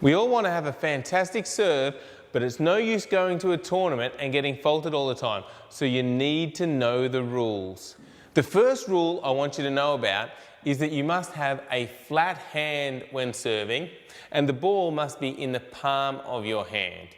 We all want to have a fantastic serve, but it's no use going to a tournament and getting faulted all the time. So you need to know the rules. The first rule I want you to know about is that you must have a flat hand when serving, and the ball must be in the palm of your hand.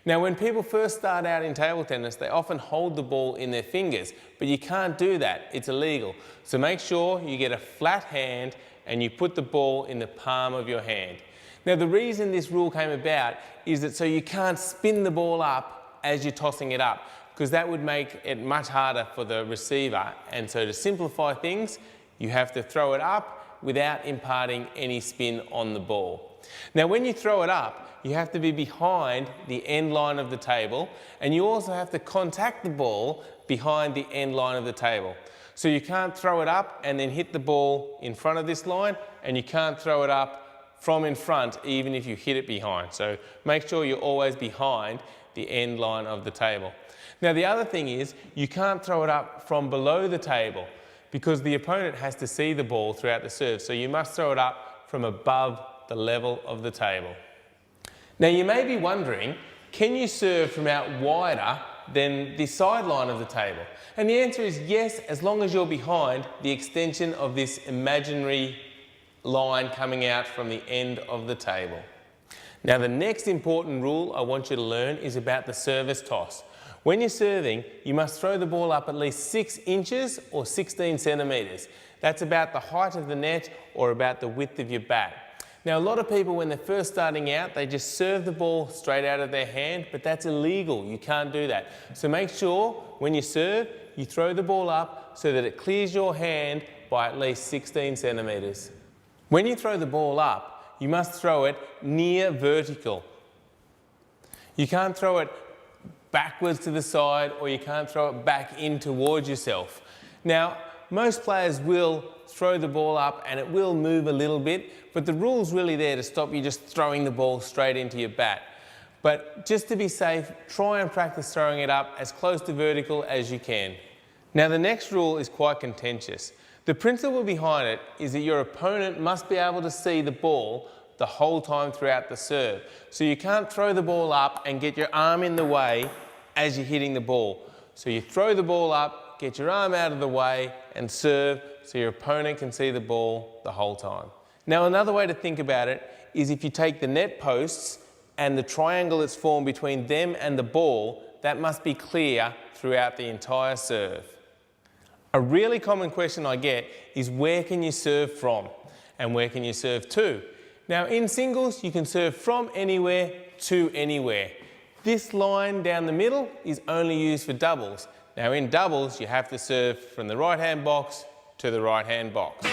Now, when people first start out in table tennis, they often hold the ball in their fingers, but you can't do that. It's illegal. So make sure you get a flat hand and you put the ball in the palm of your hand. Now, the reason this rule came about is that so you can't spin the ball up as you're tossing it up, because that would make it much harder for the receiver. And so to simplify things, you have to throw it up without imparting any spin on the ball. Now, when you throw it up, you have to be behind the end line of the table, and you also have to contact the ball behind the end line of the table. So you can't throw it up and then hit the ball in front of this line, and you can't throw it up from in front even if you hit it behind. So make sure you're always behind the end line of the table. Now, the other thing is you can't throw it up from below the table because the opponent has to see the ball throughout the serve. So you must throw it up from above the level of the table. Now, you may be wondering, can you serve from out wider than the sideline of the table? And the answer is yes, as long as you're behind the extension of this imaginary line coming out from the end of the table. Now, the next important rule I want you to learn is about the service toss. When you're serving, you must throw the ball up at least 6 inches or 16 centimetres. That's about the height of the net or about the width of your bat. Now, a lot of people, when they're first starting out, they just serve the ball straight out of their hand, but that's illegal. You can't do that. So make sure when you serve, you throw the ball up so that it clears your hand by at least 16 centimetres. When you throw the ball up, you must throw it near vertical. You can't throw it backwards to the side, or you can't throw it back in towards yourself. Now, most players will throw the ball up and it will move a little bit, but the rule's really there to stop you just throwing the ball straight into your bat. But just to be safe, try and practice throwing it up as close to vertical as you can. Now, the next rule is quite contentious. The principle behind it is that your opponent must be able to see the ball the whole time throughout the serve. So you can't throw the ball up and get your arm in the way as you're hitting the ball. So you throw the ball up, get your arm out of the way and serve so your opponent can see the ball the whole time. Now, another way to think about it is if you take the net posts and the triangle that's formed between them and the ball, that must be clear throughout the entire serve. A really common question I get is where can you serve from and where can you serve to? Now, in singles, you can serve from anywhere to anywhere. This line down the middle is only used for doubles. Now, in doubles, you have to serve from the right-hand box to the right-hand box.